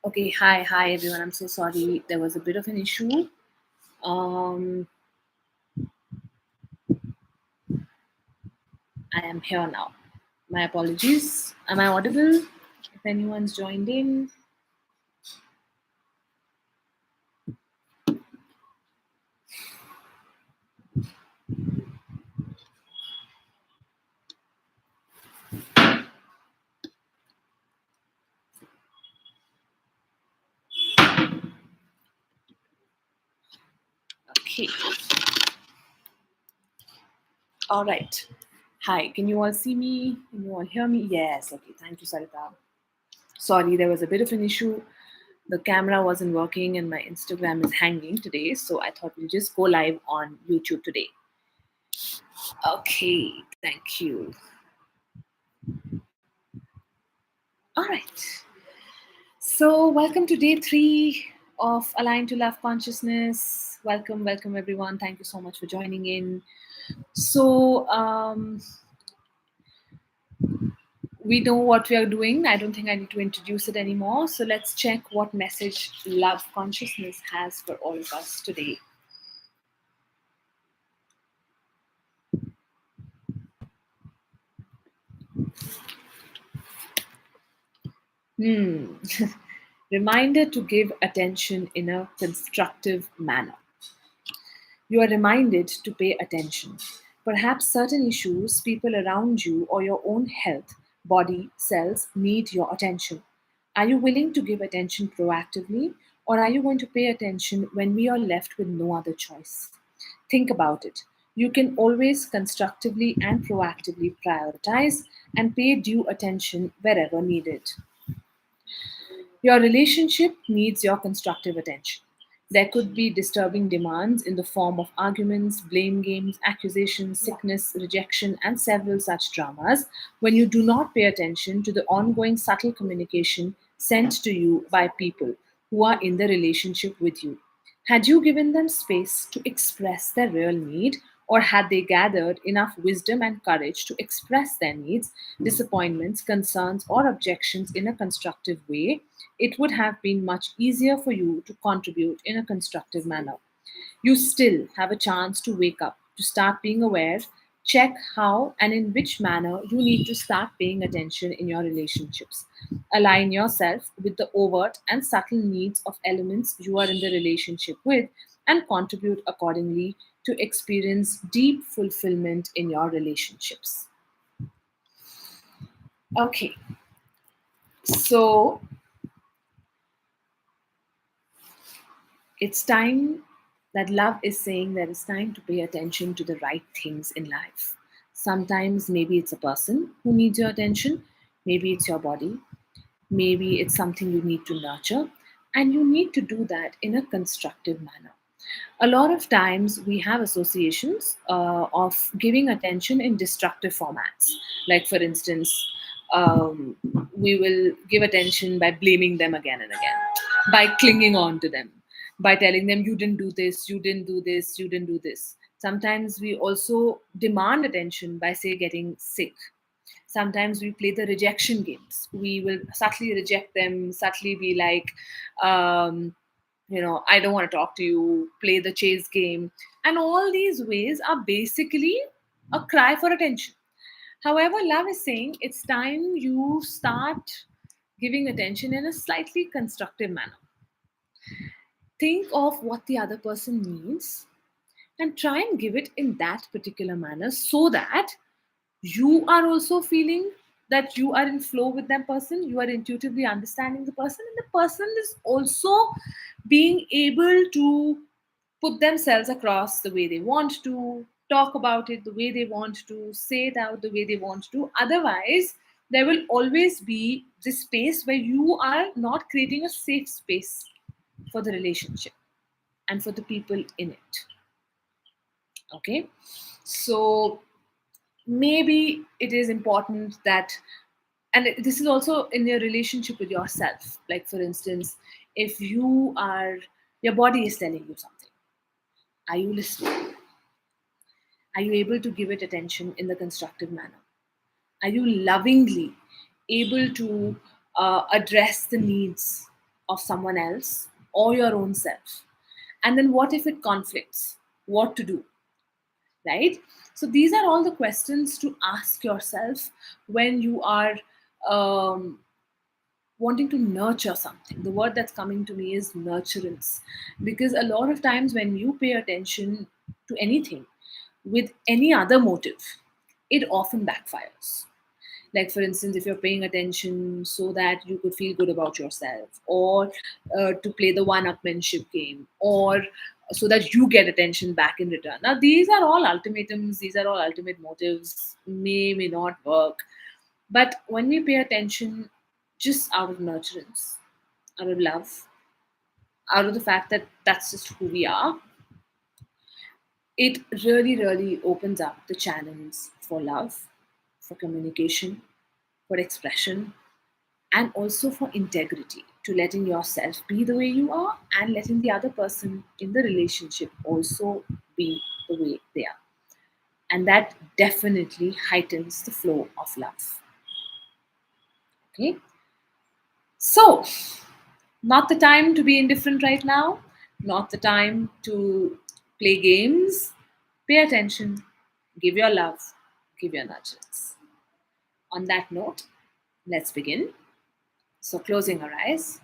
Okay, hi everyone. I'm so sorry. There was a bit of an issue. Um, I am here now. My apologies. Am I audible? If anyone's joined in. Okay. All right. Hi. Can you all see me? Can you all hear me? Yes. Okay. Thank you, Sarita. Sorry, there was a bit of an issue. The camera wasn't working and my Instagram is hanging today. So I thought we'll just go live on YouTube today. Okay. Thank you. All right. So, welcome to day three of Align to Love Consciousness. Welcome everyone. Thank you so much for joining in. So, we know what we are doing. I don't think I need to introduce it anymore. So, let's check what message Love Consciousness has for all of us today. Hmm. Reminder to give attention in a constructive manner. You are reminded to pay attention. Perhaps certain issues, people around you, or your own health, body, cells need your attention. Are you willing to give attention proactively, or are you going to pay attention when we are left with no other choice? Think about it. You can always constructively and proactively prioritize and pay due attention wherever needed. Your relationship needs your constructive attention. There could be disturbing demands in the form of arguments, blame games, accusations, sickness, rejection, and several such dramas when you do not pay attention to the ongoing subtle communication sent to you by people who are in the relationship with you. Had you given them space to express their real need, or had they gathered enough wisdom and courage to express their needs, disappointments, concerns, or objections in a constructive way, it would have been much easier for you to contribute in a constructive manner. You still have a chance to wake up, to start being aware, check how and in which manner you need to start paying attention in your relationships. Align yourself with the overt and subtle needs of elements you are in the relationship with and contribute accordingly to experience deep fulfillment in your relationships. Okay, so it's time that love is saying that it's time to pay attention to the right things in life. Sometimes maybe it's a person who needs your attention, maybe it's your body, maybe it's something you need to nurture, and you need to do that in a constructive manner. A lot of times we have associations of giving attention in destructive formats. Like, for instance, um, we will give attention by blaming them again and again, by clinging on to them, by telling them, you didn't do this, you didn't do this, you didn't do this. Sometimes we also demand attention by, say, getting sick. Sometimes we play the rejection games. We will subtly reject them, subtly be like, I don't want to talk to you, play the chase game. And all these ways are basically a cry for attention. However, love is saying it's time you start giving attention in a slightly constructive manner. Think of what the other person needs and try and give it in that particular manner so that you are also feeling that you are in flow with that person, you are intuitively understanding the person, and the person is also being able to put themselves across the way they want to, talk about it the way they want to, say it out the way they want to. Otherwise, there will always be this space where you are not creating a safe space for the relationship and for the people in it. Okay, so maybe it is important that, and this is also in your relationship with yourself. Like, for instance, if your body is telling you something, are you listening? Are you able to give it attention in the constructive manner? Are you lovingly able to address the needs of someone else or your own self? And then what if it conflicts? What to do, right? So these are all the questions to ask yourself when you are um, wanting to nurture something. The word that's coming to me is nurturance, because a lot of times when you pay attention to anything with any other motive, it often backfires. Like, for instance, if you're paying attention so that you could feel good about yourself, or to play the one-upmanship game, or so that you get attention back in return. Now, these are all ultimatums, these are all ultimate motives, may not work. But when we pay attention just out of nurturance, out of love, out of the fact that that's just who we are, it really, really opens up the channels for love, for communication, for expression, and also for integrity, to letting yourself be the way you are and letting the other person in the relationship also be the way they are. And that definitely heightens the flow of love. Okay? So, not the time to be indifferent right now, not the time to play games. Pay attention, give your love, give your nurturance. On that note, let's begin. So, closing our eyes,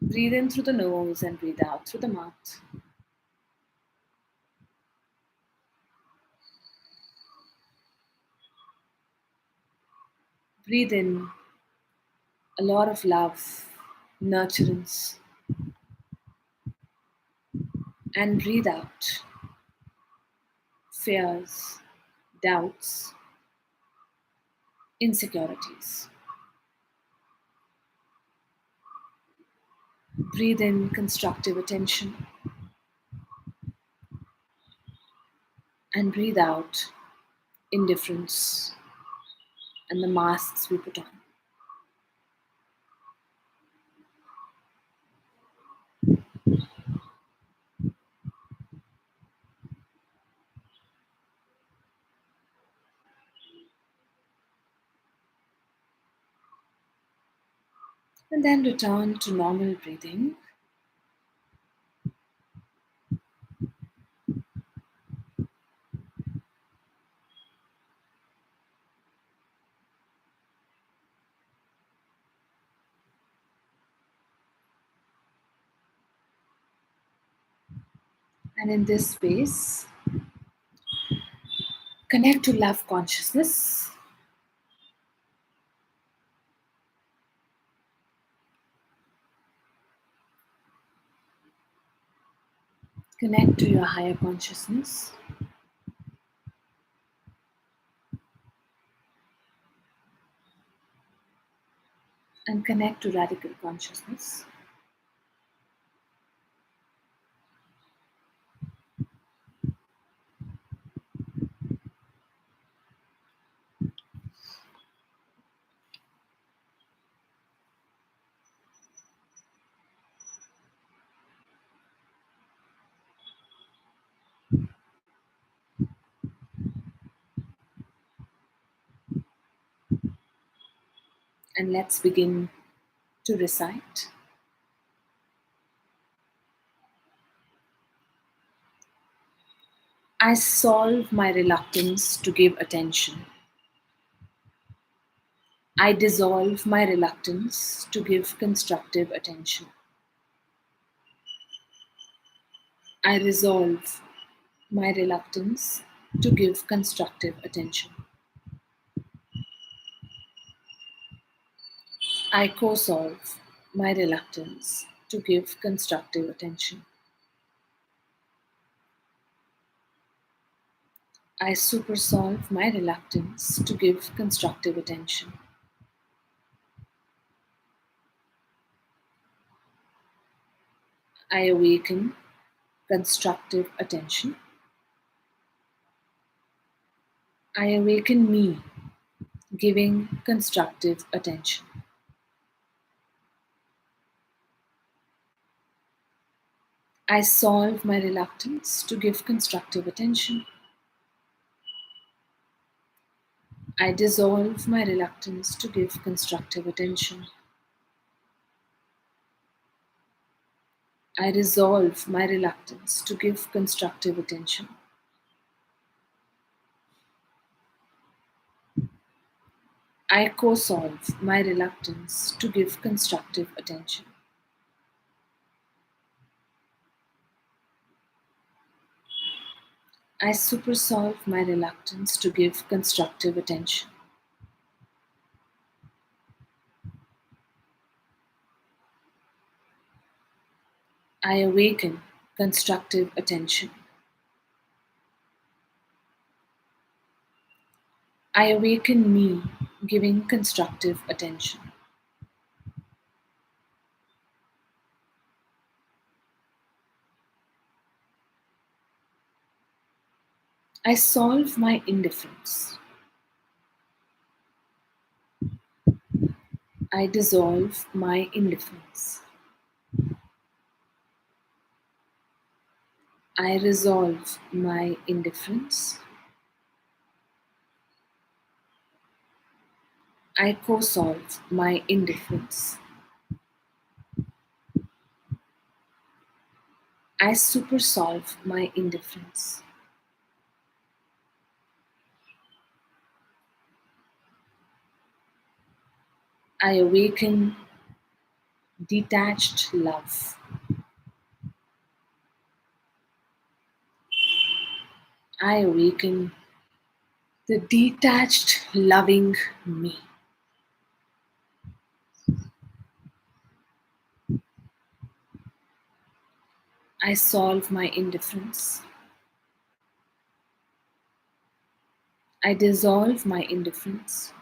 breathe in through the nose and breathe out through the mouth. Breathe in a lot of love, nurturance, and breathe out fears, doubts, insecurities. Breathe in constructive attention and breathe out indifference and the masks we put on. And then return to normal breathing. And in this space, connect to love consciousness. Connect to your higher consciousness. And connect to radical consciousness. And let's begin to recite. I solve my reluctance to give attention. I dissolve my reluctance to give constructive attention. I resolve my reluctance to give constructive attention. I co solve my reluctance to give constructive attention. I supersolve my reluctance to give constructive attention. I awaken constructive attention. I awaken me giving constructive attention. I solve my reluctance to give constructive attention. I dissolve my reluctance to give constructive attention. I resolve my reluctance to give constructive attention. I co solve my reluctance to give constructive attention. I supersolve my reluctance to give constructive attention. I awaken constructive attention. I awaken me giving constructive attention. I solve my indifference. I dissolve my indifference. I resolve my indifference. I co solve my indifference. I supersolve my indifference. I awaken detached love. I awaken the detached, loving me. I solve my indifference. I dissolve my indifference.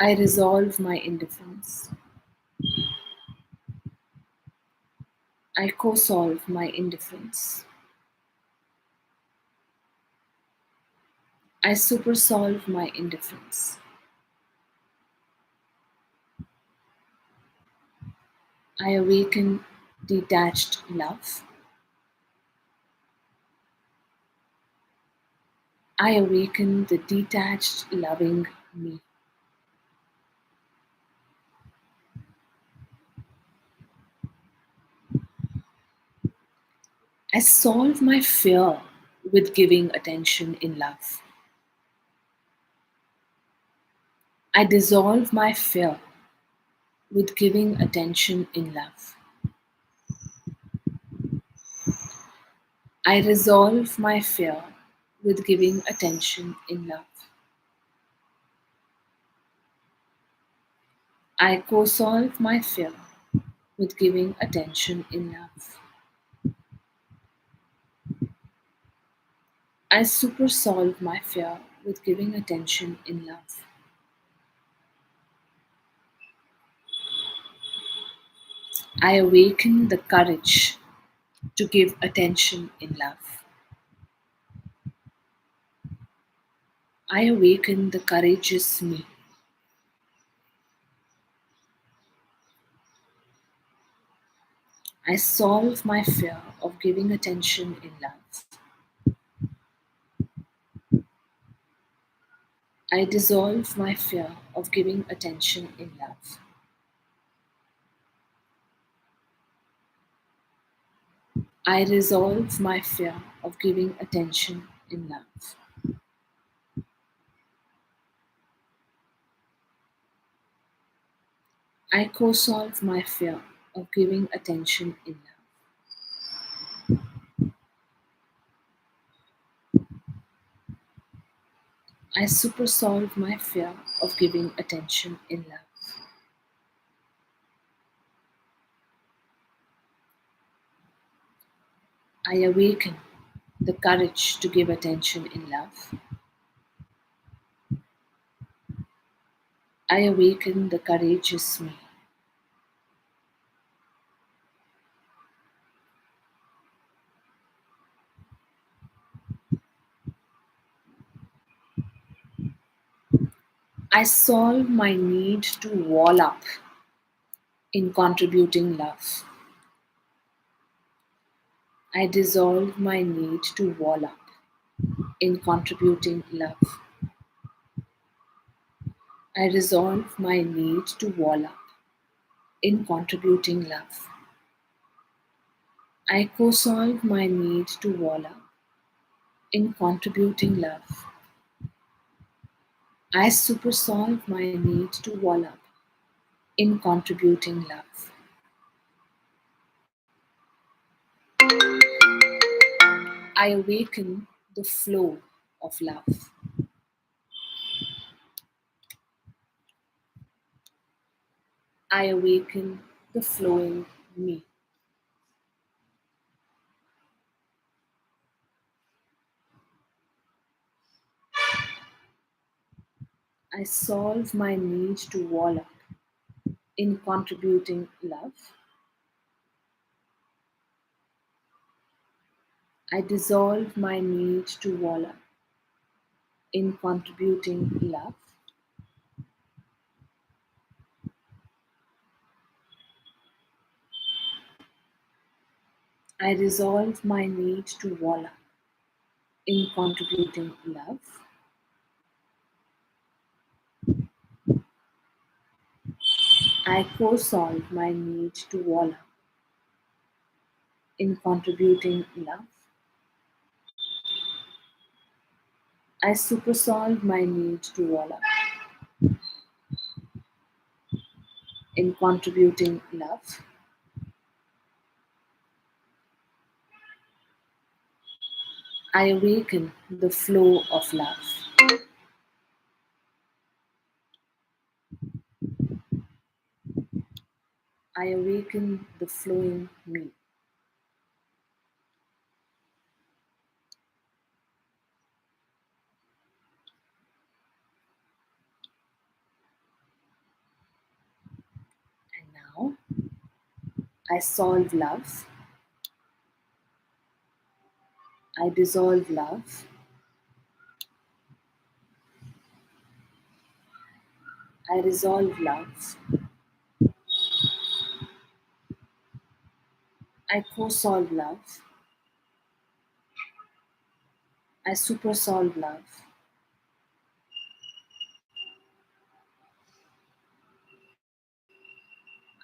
I resolve my indifference. I co solve my indifference. I supersolve my indifference. I awaken detached love. I awaken the detached, loving me. I solve my fear with giving attention in love. I dissolve my fear with giving attention in love. I resolve my fear with giving attention in love. I co solve my fear with giving attention in love. I supersolve my fear with giving attention in love. I awaken the courage to give attention in love. I awaken the courageous me. I solve my fear of giving attention in love. I dissolve my fear of giving attention in love. I resolve my fear of giving attention in love. I co solve my fear of giving attention in love. I supersolve my fear of giving attention in love. I awaken the courage to give attention in love. I awaken the courageous me. I solve my need to wall up in contributing love. I dissolve my need to wall up in contributing love. I resolve my need to wall up in contributing love. I co solve my need to wall up in contributing love. I super solve my need to wall up in contributing love. I awaken the flow of love. I awaken the flowing me. I solve my need to wall up in contributing love. I dissolve my need to wall up in contributing love. I resolve my need to wall up in contributing love. I co solve my need to wall up in contributing love. I supersolve my need to wall up in contributing love. I awaken the flow of love. I awaken the flowing me. And now I solve love. I dissolve love. I resolve love. I co solve love. I supersolve love.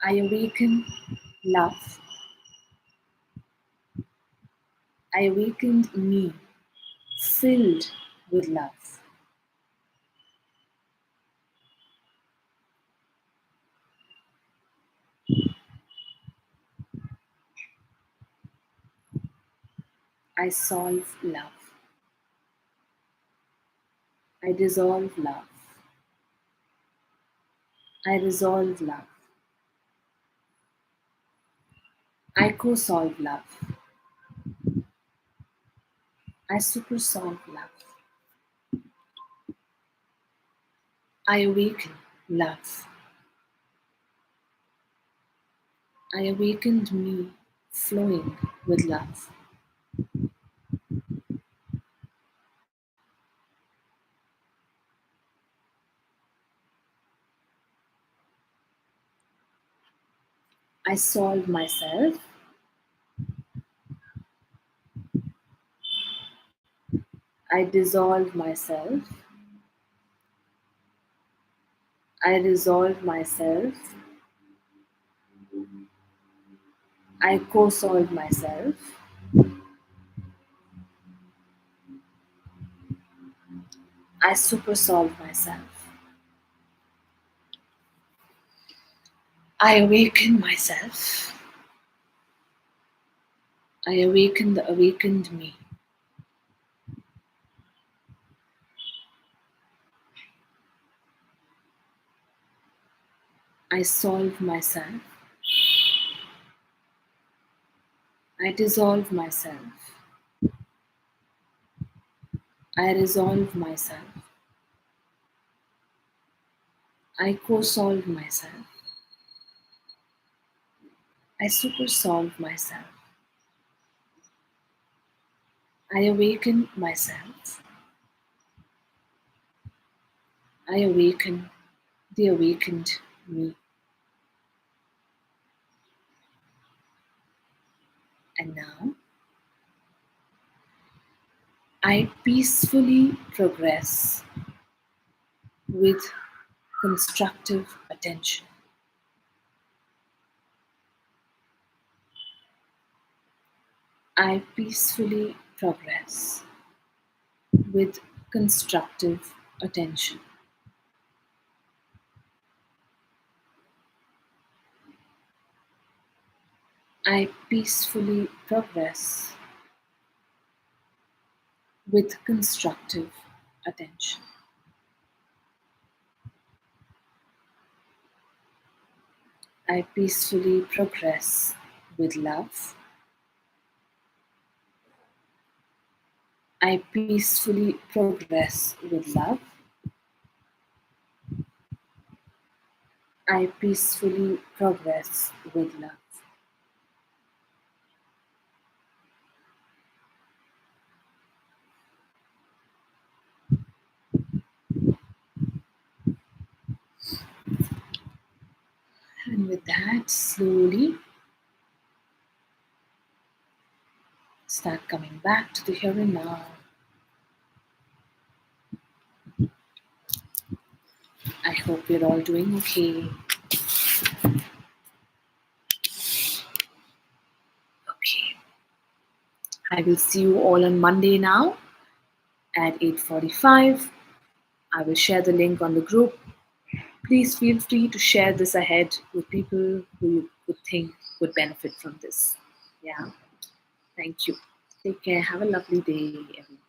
I awaken love. I awakened me filled with love. I solve love. I dissolve love. I resolve love. I co solve love. I supersolve love. I awaken love. I awakened me flowing with love. I solve myself. I dissolve myself. I resolve myself. I co solve myself. I supersolve myself. I awaken myself. I awaken the awakened me. I solve myself. I dissolve myself. I resolve myself. I co solve myself. I supersolve myself. I awaken myself. I awaken the awakened me. And now I peacefully progress with constructive attention. I peacefully progress with constructive attention. I peacefully progress with constructive attention. I peacefully progress with love. I peacefully progress with love. I peacefully progress with love. And with that, slowly start coming back to the here and now. I hope you're all doing okay. Okay. I will see you all on Monday now at 8:45. I will share the link on the group. Please feel free to share this ahead with people who you would think would benefit from this. Yeah. Thank you. Take care. Have a lovely day, everyone.